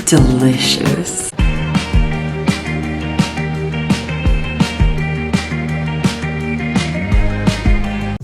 delicious.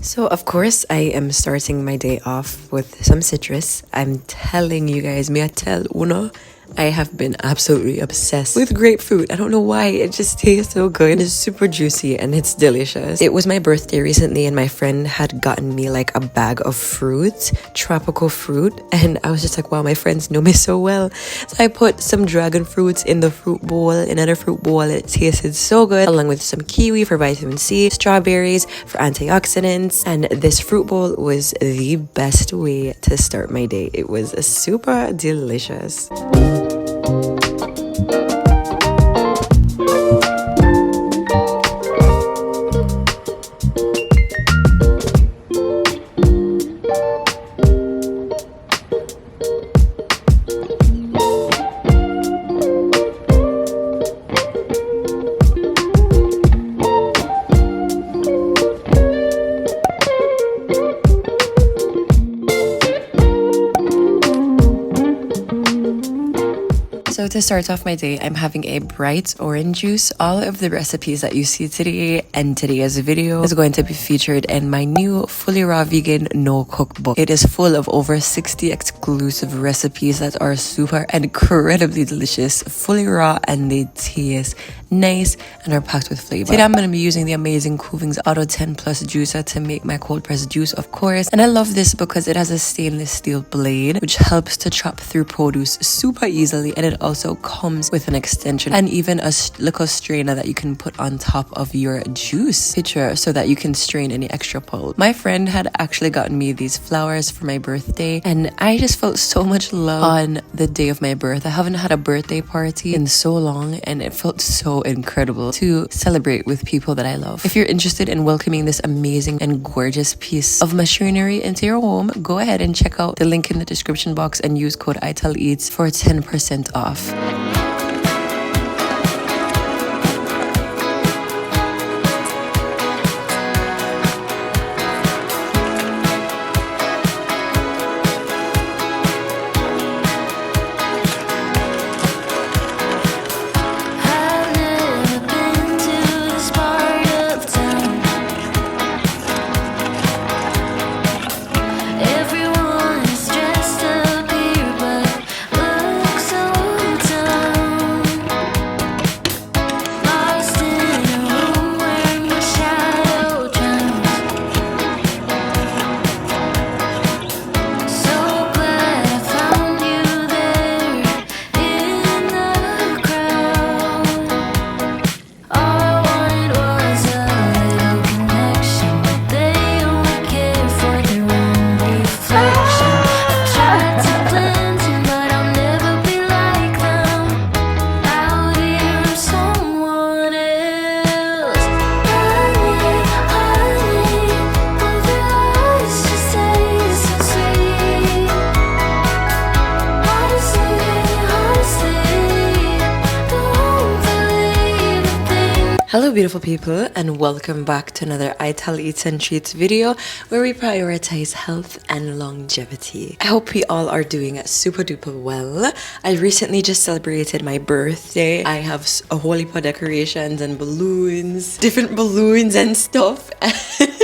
So of course I am starting my day off with some citrus. I'm telling you guys, me I tell uno, I have been absolutely obsessed with grapefruit. I don't know why, it just tastes so good. It's super juicy and it's delicious. It was my birthday recently and my friend had gotten me like a bag of fruit, tropical fruit, and I was just like, wow, my friends know me so well. So I put some dragon fruits in the fruit bowl, another fruit bowl. It tasted so good, along with some kiwi for vitamin C, strawberries for antioxidants, and this fruit bowl was the best way to start my day. It was super delicious. So to start off my day, I'm having a bright orange juice. All of the recipes that you see today and today's video is going to be featured in my new fully raw vegan no cookbook. It is full of over 60 exclusive recipes that are super incredibly delicious, fully raw, and they taste nice and are packed with flavor. Today I'm going to be using the amazing Cuvings Auto 10 Plus juicer to make my cold pressed juice, of course. And I love this because it has a stainless steel blade which helps to chop through produce super easily, and it also comes with an extension and even a little strainer that you can put on top of your juice pitcher so that you can strain any extra pulp. My friend had actually gotten me these flowers for my birthday, and I just felt so much love on the day of my birth. I haven't had a birthday party in so long, and it felt so incredible to celebrate with people that I love. If you're interested in welcoming this amazing and gorgeous piece of machinery into your home, go ahead and check out the link in the description box and use code ITELEATS for 10% off. Hello beautiful people, and welcome back to another I Tell Eats and Treats video where we prioritize health and longevity. I hope we all are doing super duper well. I recently just celebrated my birthday. I have a whole heap of decorations and balloons, different balloons and stuff.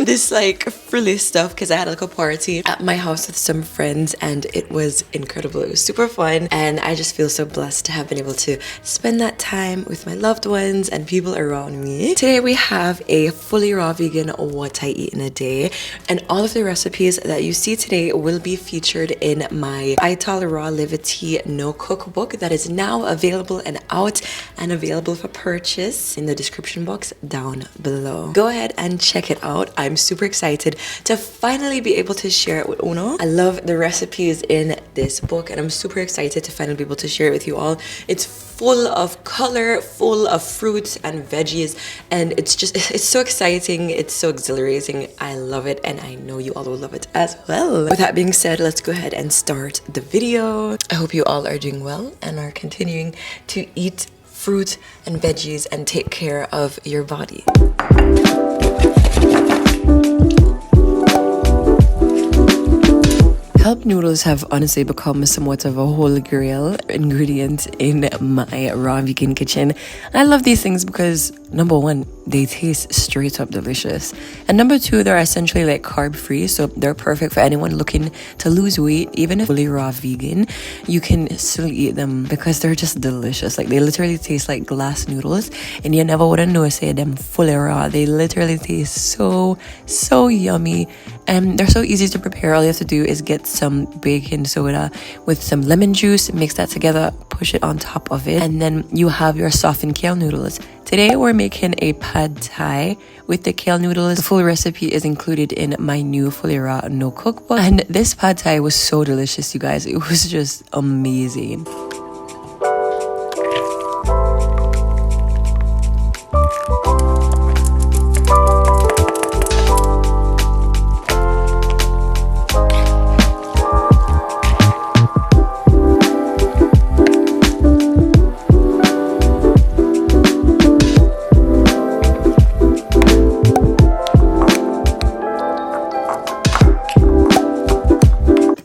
This like frilly stuff because I had like a party at my house with some friends and it was incredible. It was super fun, and I just feel so blessed to have been able to spend that time with my loved ones and people around me. Today we have a fully raw vegan what I eat in a day, and all of the recipes that you see today will be featured in my Ital Raw Levity No Cookbook that is now available and out and available for purchase in the description box down below. Go ahead and check it out. I'm super excited to finally be able to share it with Uno. I love the recipes in this book and I'm super excited to finally be able to share it with you all. It's full of color, full of fruits and veggies, and it's so exciting, it's so exhilarating. I love it, and I know you all will love it as well. With that being said, let's go ahead and start the video. I hope you all are doing well and are continuing to eat fruit and veggies and take care of your body. Kelp noodles have honestly become somewhat of a holy grail ingredient in my raw vegan kitchen. I love these things because number one, they taste straight up delicious. And number two, they're essentially like carb free. So they're perfect for anyone looking to lose weight. Even if fully raw vegan, you can still eat them because they're just delicious. Like they literally taste like glass noodles and you never would have known say them fully raw. They literally taste so yummy and they're so easy to prepare. All you have to do is get some baking soda with some lemon juice, mix that together, push it on top of it, and then you have your softened kale noodles. Today we're making a pad thai with the kale noodles. The full recipe is included in my new fully raw no cookbook, and this pad thai was so delicious, you guys. It was just amazing.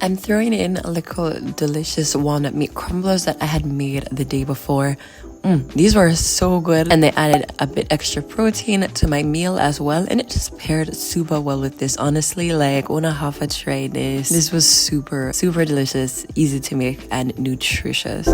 I'm throwing in a little delicious walnut meat crumblers that I had made the day before. These were so good and they added a bit extra protein to my meal as well, and it just paired super well with this. Honestly, like I wanna have to try this. This was super delicious, easy to make and nutritious.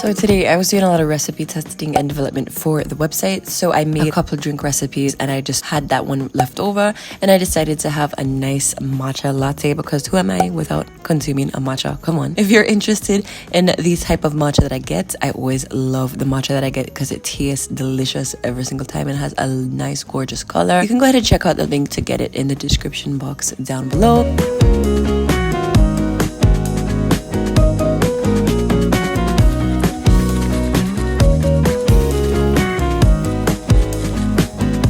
So today I was doing a lot of recipe testing and development for the website. So I made a couple of drink recipes and I just had that one left over, and I decided to have a nice matcha latte because who am I without consuming a matcha? Come on. If you're interested in the type of matcha that I get, I always love the matcha that I get because it tastes delicious every single time and has a nice gorgeous color. You can go ahead and check out the link to get it in the description box down below.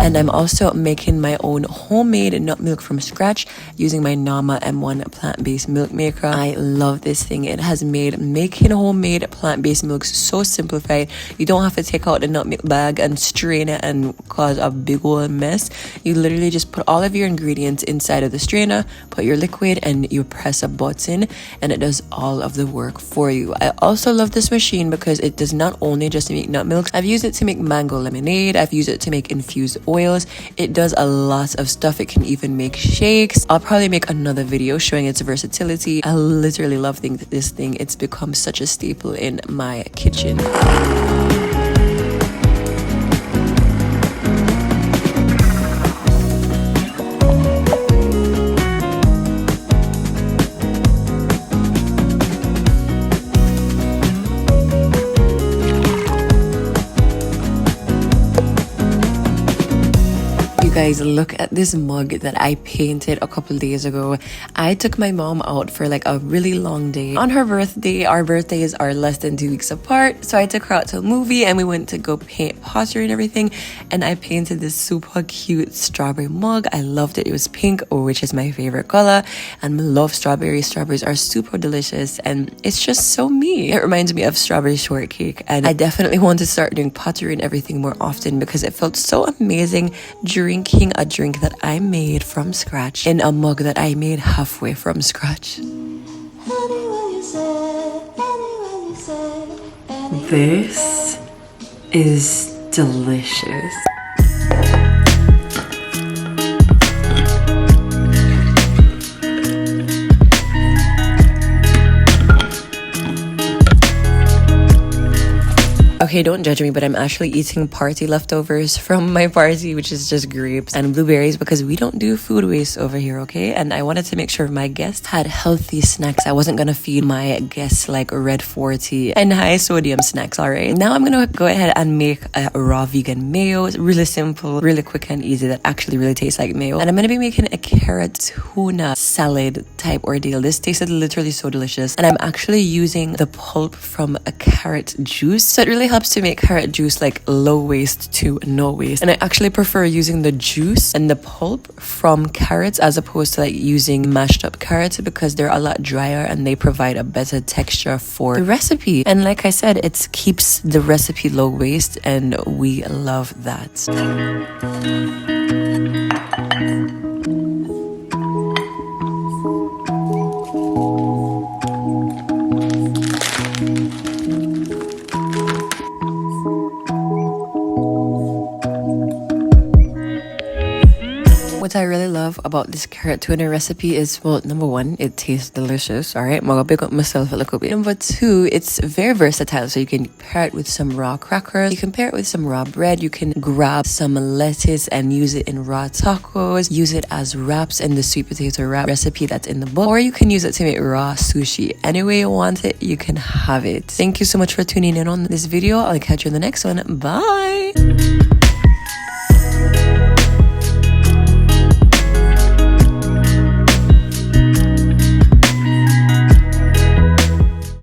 And I'm also making my own homemade nut milk from scratch using my Nama M1 plant-based milk maker. I love this thing. It has made making homemade plant-based milks so simplified. You don't have to take out the nut milk bag and strain it and cause a big old mess. You literally just put all of your ingredients inside of the strainer, put your liquid, and you press a button and it does all of the work for you. I also love this machine because it does not only just make nut milks. I've used it to make mango lemonade. I've used it to make infused oils. It does a lot of stuff. It can even make shakes. I'll probably make another video showing its versatility. I literally love this thing. It's become such a staple in my kitchen. Guys, look at this mug that I painted a couple days ago. I took my mom out for like a really long day on her birthday. Our birthdays are less than 2 weeks apart, so I took her out to a movie and we went to go paint Pottery and everything, and I painted this super cute strawberry mug. I loved it. It was pink, which is my favorite color, and I love strawberries. Strawberries are super delicious and it's just so me. It reminds me of strawberry shortcake, and I definitely want to start doing pottery and everything more often because it felt so amazing drinking a drink that I made from scratch in a mug that I made halfway from scratch. This is delicious. Okay, don't judge me, but I'm actually eating party leftovers from my party, which is just grapes and blueberries, because we don't do food waste over here, okay? And I wanted to make sure my guests had healthy snacks. I wasn't gonna feed my guests like red 40 and high sodium snacks, all right? Now I'm gonna go ahead and make a raw vegan mayo. It's really simple, really quick and easy, that actually really tastes like mayo. And I'm gonna be making a carrot tuna salad type ordeal. This tasted literally so delicious. And I'm actually using the pulp from a carrot juice. So it really helps to make carrot juice like low waste to no waste. And I actually prefer using the juice and the pulp from carrots as opposed to like using mashed up carrots, because they're a lot drier and they provide a better texture for the recipe. And like I said, it keeps the recipe low waste, and we love that. What I really love about this carrot tuna recipe is, well, number one, it tastes delicious. All right, I'm gonna pick up myself a little bit. Number two, it's very versatile. So you can pair it with some raw crackers, you can pair it with some raw bread, you can grab some lettuce and use it in raw tacos, use it as wraps in the sweet potato wrap recipe that's in the book, or you can use it to make raw sushi. Any way you want it, you can have it. Thank you so much for tuning in on this video. I'll catch you in the next one. Bye.